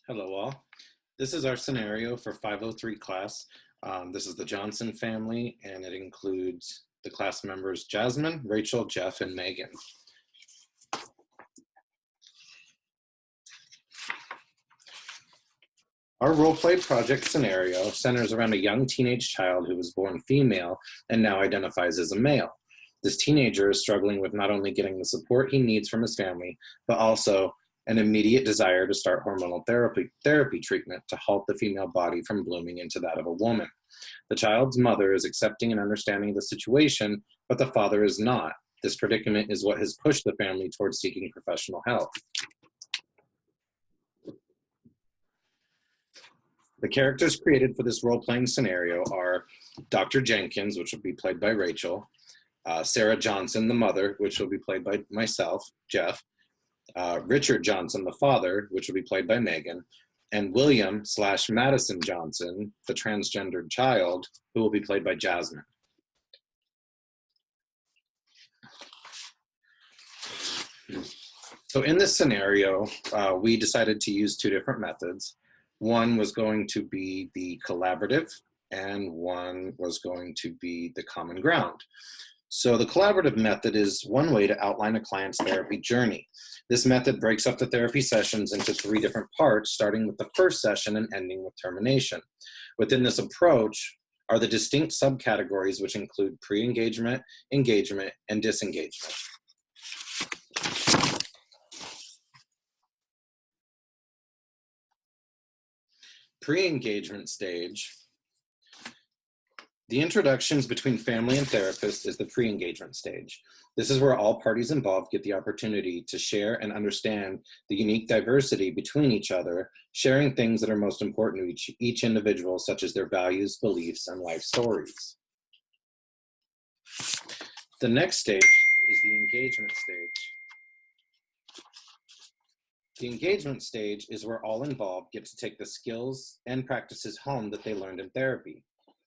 Hello all. This is our scenario for 503 class. This is the Johnson family, and it includes the class members Jasmine, Rachel, Jeff, and Megan. Our role-play project scenario centers around a young teenage child who was born female and now identifies as a male. This teenager is struggling with not only getting the support he needs from his family, but also an immediate desire to start hormonal therapy treatment to halt the female body from blooming into that of a woman. The child's mother is accepting and understanding the situation, but the father is not. This predicament is what has pushed the family towards seeking professional help. The characters created for this role-playing scenario are Dr. Jenkins, which will be played by Rachel, Sarah Johnson, the mother, which will be played by myself, Jeff, Richard Johnson, the father, which will be played by Megan, and William/Madison Johnson, the transgendered child, who will be played by Jasmine. So in this scenario, we decided to use two different methods. One was going to be the collaborative, and one was going to be the common ground. So the collaborative method is one way to outline a client's therapy journey. This method breaks up the therapy sessions into 3 different parts, starting with the first session and ending with termination. Within this approach are the distinct subcategories, which include pre-engagement, engagement, and disengagement. Pre-engagement stage. The introductions between family and therapist is the pre-engagement stage. This is where all parties involved get the opportunity to share and understand the unique diversity between each other, sharing things that are most important to each individual, such as their values, beliefs, and life stories. The next stage is the engagement stage. The engagement stage is where all involved get to take the skills and practices home that they learned in therapy,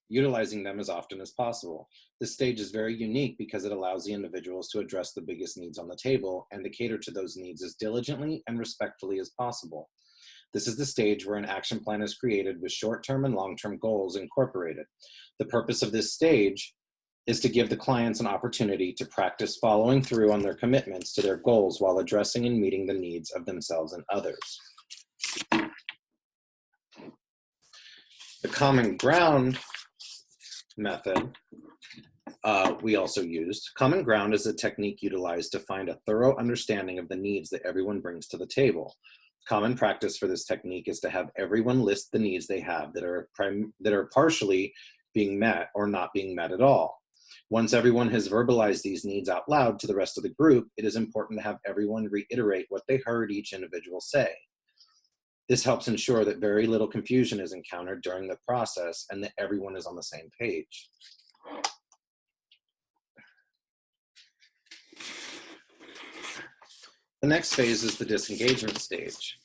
utilizing them as often as possible. This stage is very unique because it allows the individuals to address the biggest needs on the table and to cater to those needs as diligently and respectfully as possible. This is the stage where an action plan is created with short-term and long-term goals incorporated. The purpose of this stage is to give the clients an opportunity to practice following through on their commitments to their goals while addressing and meeting the needs of themselves and others. The common ground method we also used. Common ground is a technique utilized to find a thorough understanding of the needs that everyone brings to the table. Common practice for this technique is to have everyone list the needs they have that are partially being met or not being met at all. Once everyone has verbalized these needs out loud to the rest of the group, it is important to have everyone reiterate what they heard each individual say. This helps ensure that very little confusion is encountered during the process and that everyone is on the same page. The next phase is the disengagement stage.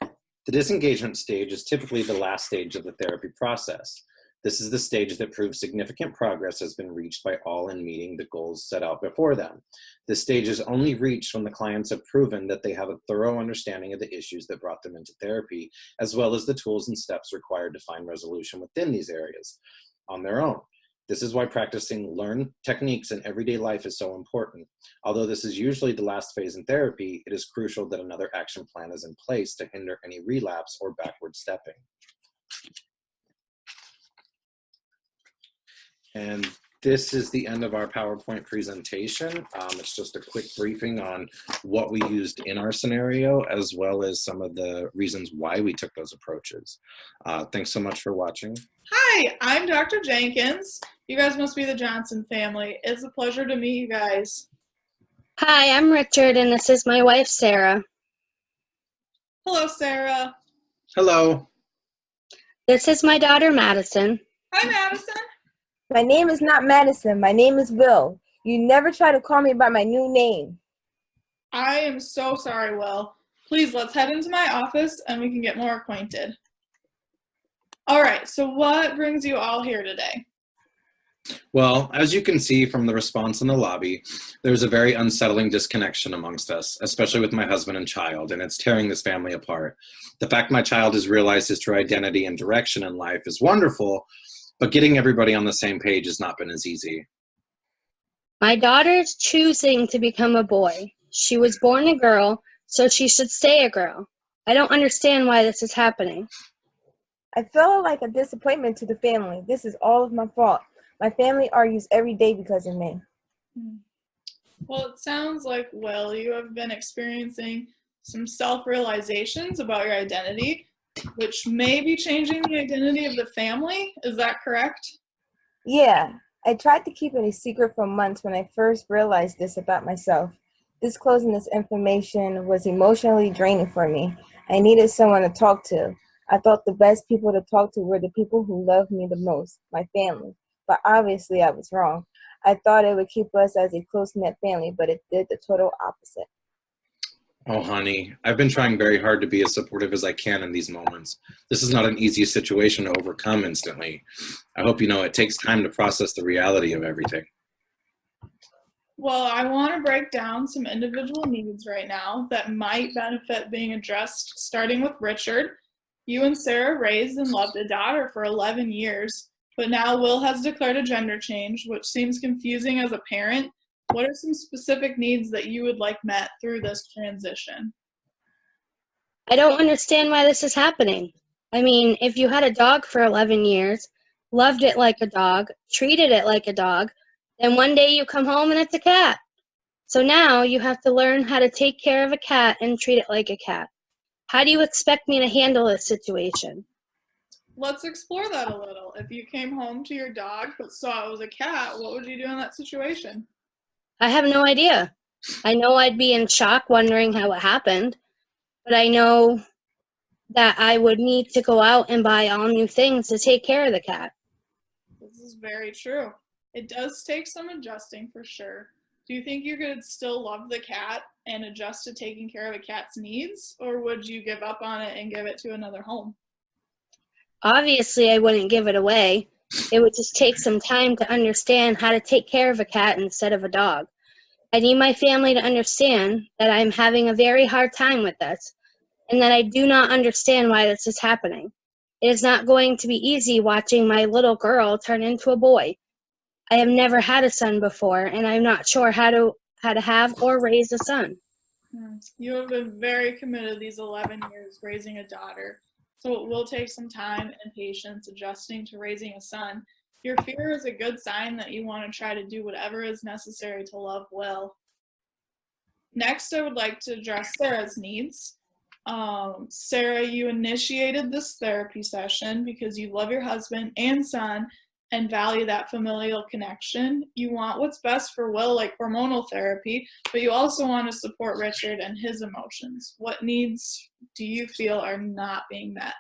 The disengagement stage is typically the last stage of the therapy process. This is the stage that proves significant progress has been reached by all in meeting the goals set out before them. This stage is only reached when the clients have proven that they have a thorough understanding of the issues that brought them into therapy, as well as the tools and steps required to find resolution within these areas on their own. This is why practicing learned techniques in everyday life is so important. Although this is usually the last phase in therapy, it is crucial that another action plan is in place to hinder any relapse or backward stepping. And this is the end of our PowerPoint presentation. It's just a quick briefing on what we used in our scenario, as well as some of the reasons why we took those approaches. Thanks so much for watching. Hi, I'm Dr. Jenkins. You guys must be the Johnson family. It's a pleasure to meet you guys. Hi, I'm Richard, and this is my wife, Sarah. Hello, Sarah. Hello. This is my daughter, Madison. Hi, Madison. My name is not Madison. My name is Will. You never try to call me by my new name. I am so sorry, Will. Please, let's head into my office and we can get more acquainted. All right, so what brings you all here today? Well, as you can see from the response in the lobby, there's a very unsettling disconnection amongst us, especially with my husband and child, and it's tearing this family apart. The fact my child has realized his true identity and direction in life is wonderful, but getting everybody on the same page has not been as easy. My daughter's choosing to become a boy. She was born a girl, so she should stay a girl. I don't understand why this is happening. I feel like a disappointment to the family. This is all of my fault. My family argues every day because of me. Well, it sounds like, Will, you have been experiencing some self-realizations about your identity, which may be changing the identity of the family. Is that correct? Yeah, I tried to keep it a secret for months when I first realized this about myself. Disclosing this information was emotionally draining for me. I needed someone to talk to. I thought the best people to talk to were the people who loved me the most, my family. But obviously I was wrong. I thought it would keep us as a close-knit family, but it did the total opposite. Oh, honey, I've been trying very hard to be as supportive as I can in these moments. This is not an easy situation to overcome instantly. I hope you know it takes time to process the reality of everything. Well, I want to break down some individual needs right now that might benefit being addressed, starting with Richard. You and Sarah raised and loved a daughter for 11 years, but now Will has declared a gender change, which seems confusing as a parent. What are some specific needs that you would like met through this transition? I don't understand why this is happening. I mean, if you had a dog for 11 years, loved it like a dog, treated it like a dog, then one day you come home and it's a cat. So now you have to learn how to take care of a cat and treat it like a cat. How do you expect me to handle this situation? Let's explore that a little. If you came home to your dog but saw it was a cat, what would you do in that situation? I have no idea. I know I'd be in shock wondering how it happened, but I know that I would need to go out and buy all new things to take care of the cat. This is very true. It does take some adjusting for sure. Do you think you could still love the cat and adjust to taking care of a cat's needs, or would you give up on it and give it to another home? Obviously, I wouldn't give it away. It would just take some time to understand how to take care of a cat instead of a dog. I need my family to understand that I'm having a very hard time with this, and that I do not understand why this is happening. It is not going to be easy watching my little girl turn into a boy. I have never had a son before, and I'm not sure how to have or raise a son. You have been very committed these 11 years raising a daughter, so it will take some time and patience adjusting to raising a son. Your fear is a good sign that you want to try to do whatever is necessary to love Will. Next, I would like to address Sarah's needs. Sarah, you initiated this therapy session because you love your husband and son and value that familial connection. You want what's best for Will, like hormonal therapy, but you also want to support Richard and his emotions. What needs do you feel are not being met?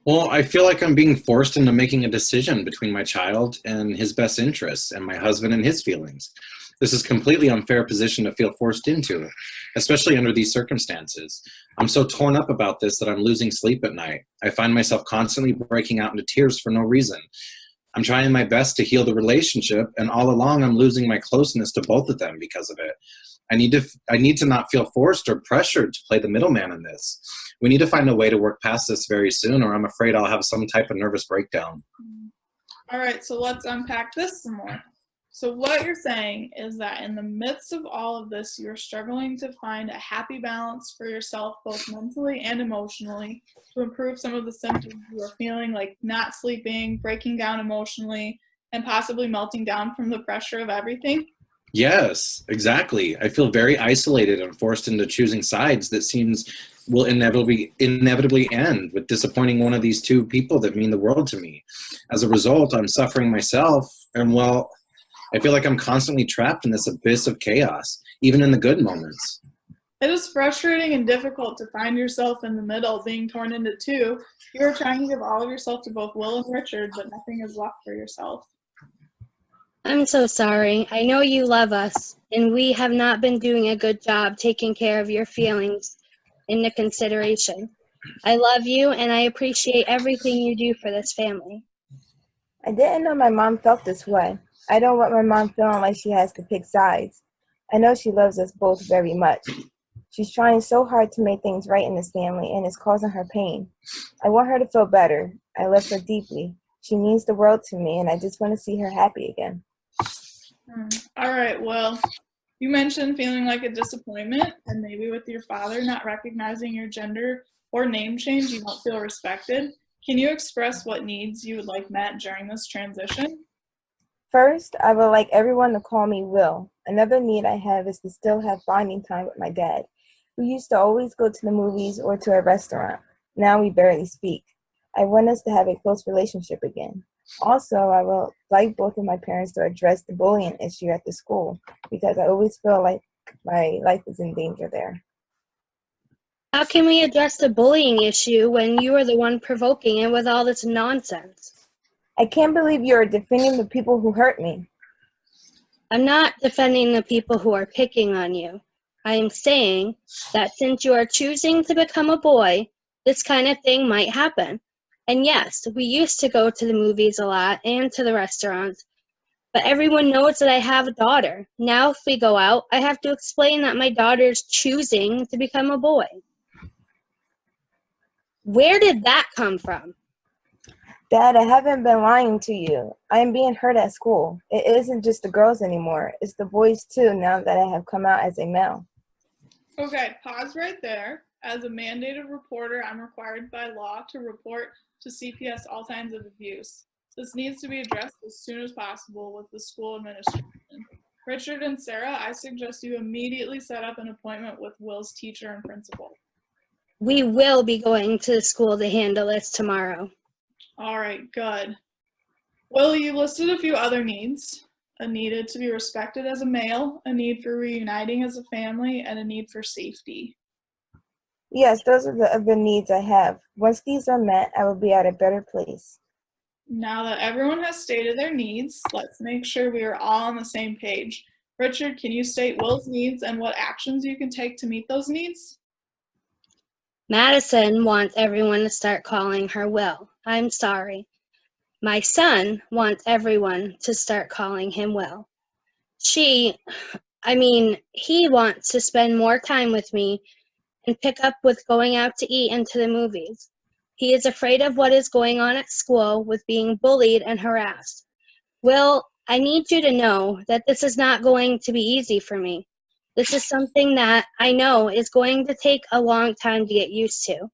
Well, I feel like I'm being forced into making a decision between my child and his best interests and my husband and his feelings. This is a completely unfair position to feel forced into, especially under these circumstances. I'm so torn up about this that I'm losing sleep at night. I find myself constantly breaking out into tears for no reason. I'm trying my best to heal the relationship, and all along I'm losing my closeness to both of them because of it. I need to not feel forced or pressured to play the middleman in this. We need to find a way to work past this very soon, or I'm afraid I'll have some type of nervous breakdown. All right, so let's unpack this some more. So what you're saying is that in the midst of all of this, you're struggling to find a happy balance for yourself, both mentally and emotionally, to improve some of the symptoms you are feeling, like not sleeping, breaking down emotionally, and possibly melting down from the pressure of everything. Yes, exactly. I feel very isolated and forced into choosing sides that seems will inevitably end with disappointing one of these two people that mean the world to me. As a result, I'm suffering myself, and well, I feel like I'm constantly trapped in this abyss of chaos, even in the good moments. It is frustrating and difficult to find yourself in the middle, being torn into two. You are trying to give all of yourself to both Will and Richard, but nothing is left for yourself. I'm so sorry. I know you love us, and we have not been doing a good job taking care of your feelings into consideration. I love you, and I appreciate everything you do for this family. I didn't know my mom felt this way. I don't want my mom feeling like she has to pick sides. I know she loves us both very much. She's trying so hard to make things right in this family, and it's causing her pain. I want her to feel better. I love her deeply. She means the world to me, and I just want to see her happy again. All right, well, you mentioned feeling like a disappointment and maybe with your father not recognizing your gender or name change, you don't feel respected. Can you express what needs you would like met during this transition? First, I would like everyone to call me Will. Another need I have is to still have bonding time with my dad. We used to always go to the movies or to a restaurant. Now we barely speak. I want us to have a close relationship again. Also, I would like both of my parents to address the bullying issue at the school because I always feel like my life is in danger there. How can we address the bullying issue when you are the one provoking it with all this nonsense? I can't believe you are defending the people who hurt me. I'm not defending the people who are picking on you. I am saying that since you are choosing to become a boy, this kind of thing might happen. And yes, we used to go to the movies a lot and to the restaurants, but everyone knows that I have a daughter. Now if we go out, I have to explain that my daughter's choosing to become a boy. Where did that come from? Dad, I haven't been lying to you. I am being hurt at school. It isn't just the girls anymore. It's the boys too now that I have come out as a male. Okay, pause right there. As a mandated reporter, I'm required by law to report to CPS all signs of abuse. This needs to be addressed as soon as possible with the school administration. Richard and Sarah, I suggest you immediately set up an appointment with Will's teacher and principal. We will be going to the school to handle this tomorrow. All right, good. Will, you listed a few other needs. A need to be respected as a male, a need for reuniting as a family, and a need for safety. Yes, those are the other needs I have. Once these are met, I will be at a better place. Now that everyone has stated their needs, let's make sure we are all on the same page. Richard, can you state Will's needs and what actions you can take to meet those needs? Madison wants everyone to start calling her Will. I'm sorry. My son wants everyone to start calling him Will. He wants to spend more time with me and pick up with going out to eat and to the movies. He is afraid of what is going on at school with being bullied and harassed. Will, I need you to know that this is not going to be easy for me. This is something that I know is going to take a long time to get used to.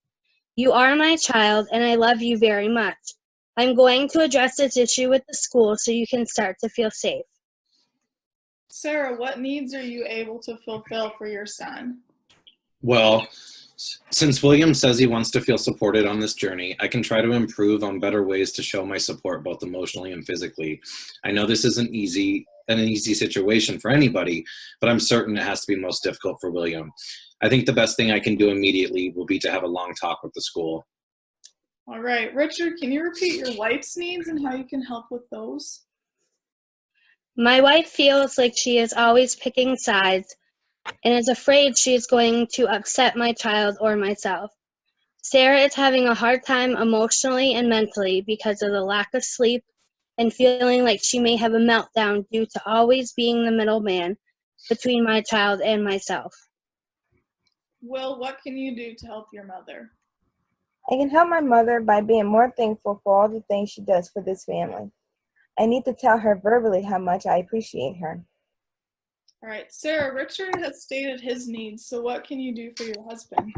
You are my child and I love you very much. I'm going to address this issue with the school so you can start to feel safe. Sarah, what needs are you able to fulfill for your son? Well, since William says he wants to feel supported on this journey, I can try to improve on better ways to show my support both emotionally and physically. I know this isn't an easy situation for anybody, but I'm certain it has to be most difficult for William. I think the best thing I can do immediately will be to have a long talk with the school. All right, Richard, can you repeat your wife's needs and how you can help with those? My wife feels like she is always picking sides and is afraid she is going to upset my child or myself. Sarah is having a hard time emotionally and mentally because of the lack of sleep and feeling like she may have a meltdown due to always being the middleman between my child and myself. Will, what can you do to help your mother? I can help my mother by being more thankful for all the things she does for this family. I need to tell her verbally how much I appreciate her. All right, Sarah, Richard has stated his needs, so what can you do for your husband?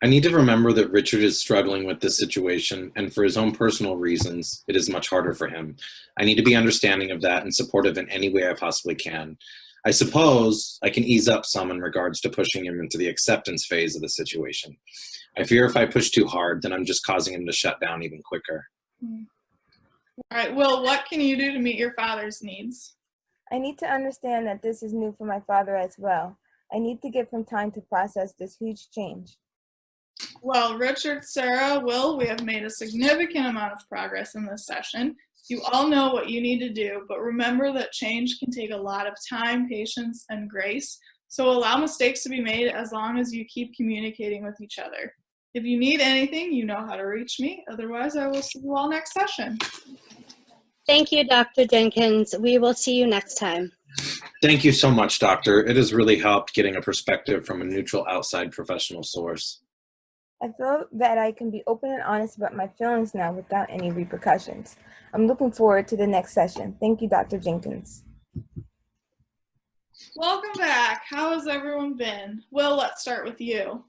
I need to remember that Richard is struggling with this situation, and for his own personal reasons, it is much harder for him. I need to be understanding of that and supportive in any way I possibly can. I suppose I can ease up some in regards to pushing him into the acceptance phase of the situation. I fear if I push too hard, then I'm just causing him to shut down even quicker. All right, Will, what can you do to meet your father's needs? I need to understand that this is new for my father as well. I need to give him time to process this huge change. Well, Richard, Sarah, Will, we have made a significant amount of progress in this session. You all know what you need to do, but remember that change can take a lot of time, patience, and grace. So allow mistakes to be made as long as you keep communicating with each other. If you need anything, you know how to reach me. Otherwise, I will see you all next session. Thank you, Dr. Jenkins. We will see you next time. Thank you so much, Doctor. It has really helped getting a perspective from a neutral outside professional source. I feel that I can be open and honest about my feelings now without any repercussions. I'm looking forward to the next session. Thank you, Dr. Jenkins. Welcome back. How has everyone been? Will, let's start with you.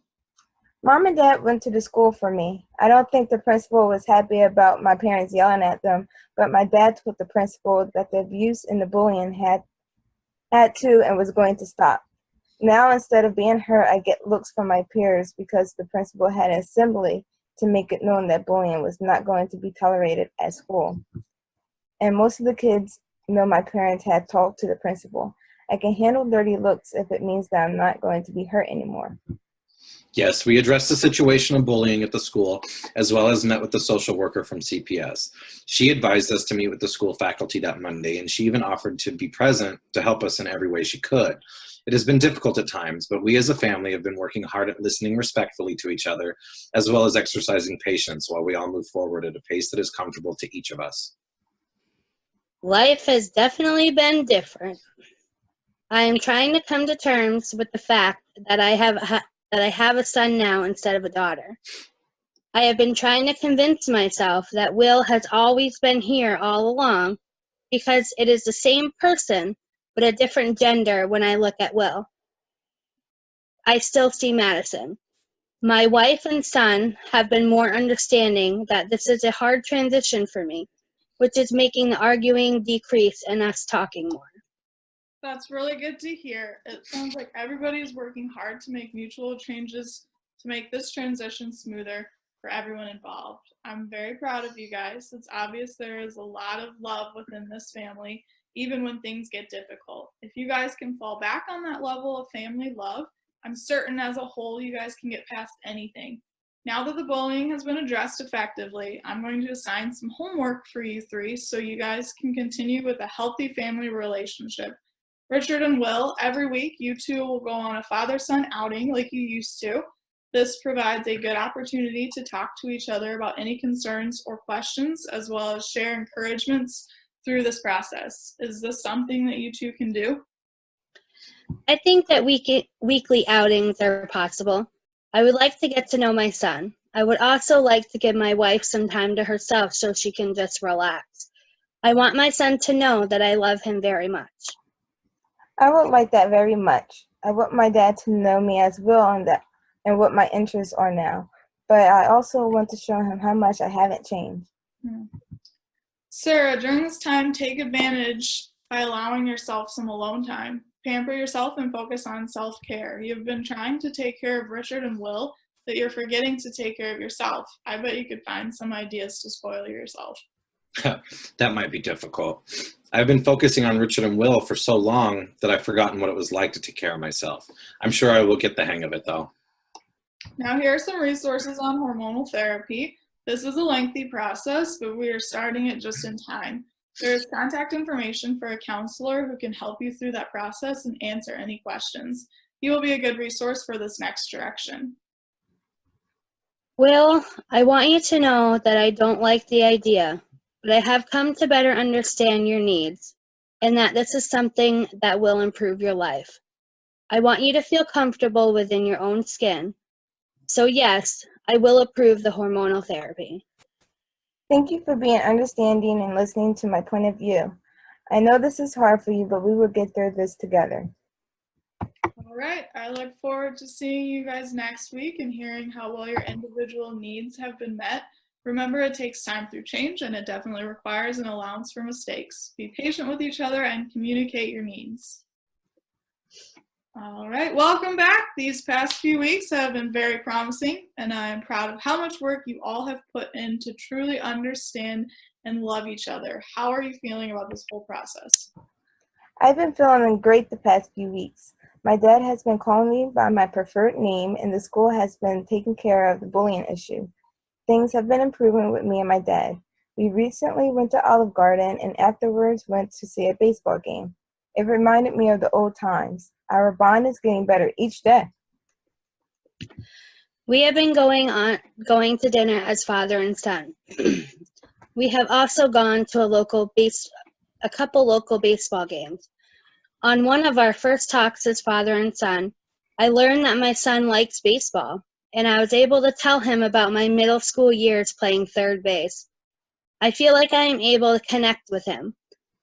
Mom and Dad went to the school for me. I don't think the principal was happy about my parents yelling at them, but my dad told the principal that the abuse and the bullying had to and was going to stop. Now, instead of being hurt, I get looks from my peers because the principal had an assembly to make it known that bullying was not going to be tolerated at school. And most of the kids know my parents had talked to the principal. I can handle dirty looks if it means that I'm not going to be hurt anymore. Yes, we addressed the situation of bullying at the school, as well as met with the social worker from CPS. She advised us to meet with the school faculty that Monday, and she even offered to be present to help us in every way she could. It has been difficult at times, but we as a family have been working hard at listening respectfully to each other, as well as exercising patience while we all move forward at a pace that is comfortable to each of us. Life has definitely been different. I am trying to come to terms with the fact that I have a son now instead of a daughter. I have been trying to convince myself that Will has always been here all along because it is the same person but a different gender when I look at Will. I still see Madison. My wife and son have been more understanding that this is a hard transition for me, which is making the arguing decrease and us talking more. That's really good to hear. It sounds like everybody is working hard to make mutual changes to make this transition smoother for everyone involved. I'm very proud of you guys. It's obvious there is a lot of love within this family, even when things get difficult. If you guys can fall back on that level of family love, I'm certain as a whole you guys can get past anything. Now that the bullying has been addressed effectively, I'm going to assign some homework for you three so you guys can continue with a healthy family relationship. Richard and Will, every week you two will go on a father-son outing like you used to. This provides a good opportunity to talk to each other about any concerns or questions, as well as share encouragements through this process. Is this something that you two can do? I think that weekly outings are possible. I would like to get to know my son. I would also like to give my wife some time to herself so she can just relax. I want my son to know that I love him very much. I would like that very much. I want my dad to know me as Will and what my interests are now. But I also want to show him how much I haven't changed. Sarah, during this time, take advantage by allowing yourself some alone time. Pamper yourself and focus on self-care. You've been trying to take care of Richard and Will that you're forgetting to take care of yourself. I bet you could find some ideas to spoil yourself. That might be difficult. I've been focusing on Richard and Will for so long that I've forgotten what it was like to take care of myself. I'm sure I will get the hang of it, though. Now, here are some resources on hormonal therapy. This is a lengthy process, but we are starting it just in time. There is contact information for a counselor who can help you through that process and answer any questions. He will be a good resource for this next direction. Will, I want you to know that I don't like the idea, but I have come to better understand your needs and that this is something that will improve your life. I want you to feel comfortable within your own skin. So yes, I will approve the hormonal therapy. Thank you for being understanding and listening to my point of view. I know this is hard for you, but we will get through this together. All right, I look forward to seeing you guys next week and hearing how well your individual needs have been met. Remember, it takes time through change, and it definitely requires an allowance for mistakes. Be patient with each other and communicate your needs. All right, welcome back. These past few weeks have been very promising, and I am proud of how much work you all have put in to truly understand and love each other. How are you feeling about this whole process? I've been feeling great the past few weeks. My dad has been calling me by my preferred name, and the school has been taking care of the bullying issue. Things have been improving with me and my dad. We recently went to Olive Garden and afterwards went to see a baseball game. It reminded me of the old times. Our bond is getting better each day. We have been going to dinner as father and son. We have also gone to a couple local baseball games. On one of our first talks as father and son, I learned that my son likes baseball, and I was able to tell him about my middle school years playing third base. I feel like I am able to connect with him.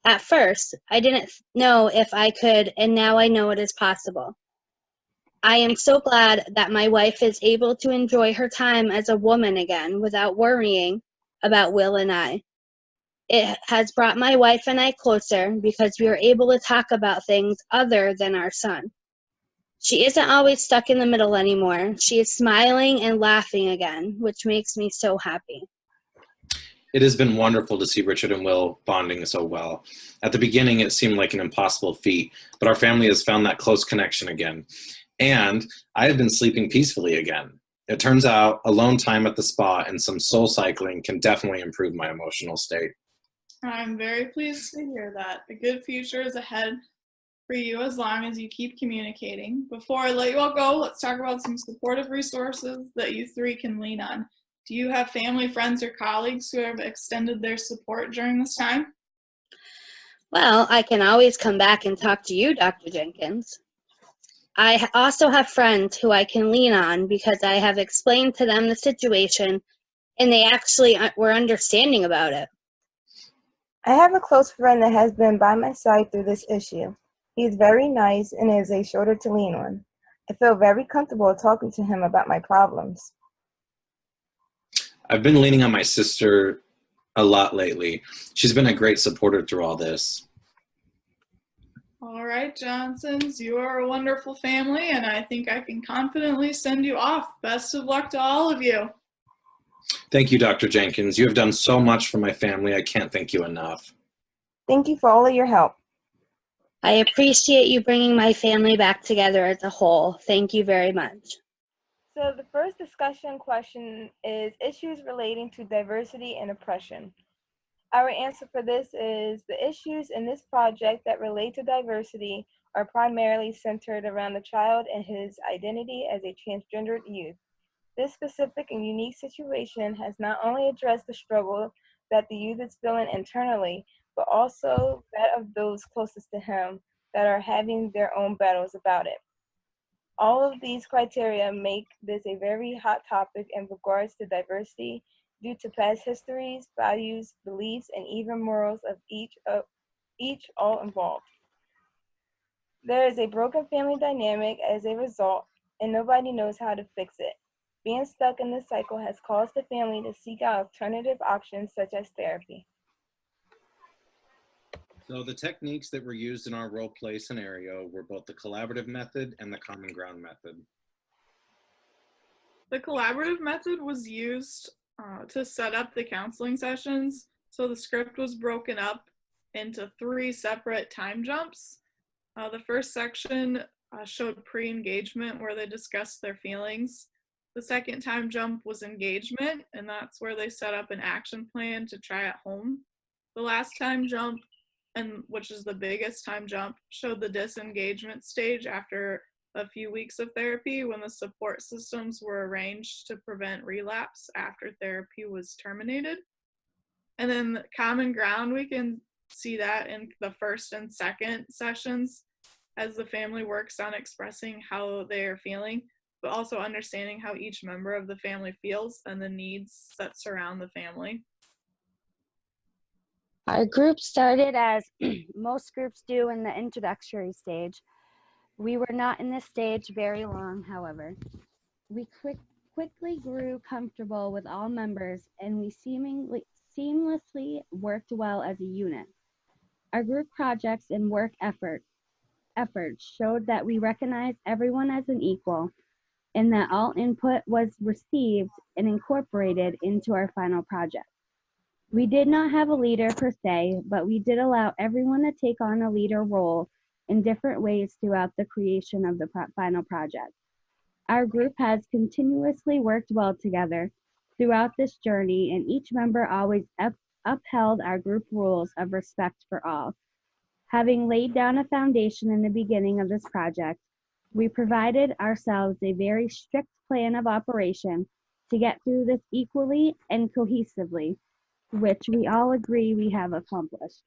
At first, I didn't know if I could, and now I know it is possible. I am so glad that my wife is able to enjoy her time as a woman again without worrying about Will and I. It has brought my wife and I closer because we are able to talk about things other than our son. She isn't always stuck in the middle anymore. She is smiling and laughing again, which makes me so happy. It has been wonderful to see Richard and Will bonding so well. At the beginning, it seemed like an impossible feat, but our family has found that close connection again. And I have been sleeping peacefully again. It turns out alone time at the spa and some soul cycling can definitely improve my emotional state. I'm very pleased to hear that. A good future is ahead for you as long as you keep communicating. Before I let you all go, let's talk about some supportive resources that you three can lean on. Do you have family, friends, or colleagues who have extended their support during this time? Well, I can always come back and talk to you, Dr. Jenkins. I also have friends who I can lean on because I have explained to them the situation and they actually were understanding about it. I have a close friend that has been by my side through this issue. He is very nice and is a shoulder to lean on. I feel very comfortable talking to him about my problems. I've been leaning on my sister a lot lately. She's been a great supporter through all this. All right, Johnsons, you are a wonderful family, and I think I can confidently send you off. Best of luck to all of you. Thank you, Dr. Jenkins. You have done so much for my family. I can't thank you enough. Thank you for all of your help. I appreciate you bringing my family back together as a whole. Thank you very much. So the first discussion question is issues relating to diversity and oppression. Our answer for this is the issues in this project that relate to diversity are primarily centered around the child and his identity as a transgendered youth. This specific and unique situation has not only addressed the struggle that the youth is feeling internally, but also that of those closest to him that are having their own battles about it. All of these criteria make this a very hot topic in regards to diversity due to past histories, values, beliefs, and even morals of each all involved. There is a broken family dynamic as a result, and nobody knows how to fix it. Being stuck in this cycle has caused the family to seek out alternative options such as therapy. So the techniques that were used in our role play scenario were both the collaborative method and the common ground method. The collaborative method was used to set up the counseling sessions. So the script was broken up into 3 separate time jumps. The first section showed pre-engagement where they discussed their feelings. The second time jump was engagement, and that's where they set up an action plan to try at home. The last time jump, and which is the biggest time jump, showed the disengagement stage after a few weeks of therapy when the support systems were arranged to prevent relapse after therapy was terminated. And then the common ground, we can see that in the first and second sessions as the family works on expressing how they are feeling, but also understanding how each member of the family feels and the needs that surround the family. Our group started as most groups do in the introductory stage. We were not in this stage very long, however. We quickly grew comfortable with all members and we seamlessly worked well as a unit. Our group projects and work efforts showed that we recognized everyone as an equal and that all input was received and incorporated into our final project. We did not have a leader per se, but we did allow everyone to take on a leader role in different ways throughout the creation of the final project. Our group has continuously worked well together throughout this journey, and each member always upheld our group rules of respect for all. Having laid down a foundation in the beginning of this project, We provided ourselves a very strict plan of operation to get through this equally and cohesively, which we all agree we have accomplished.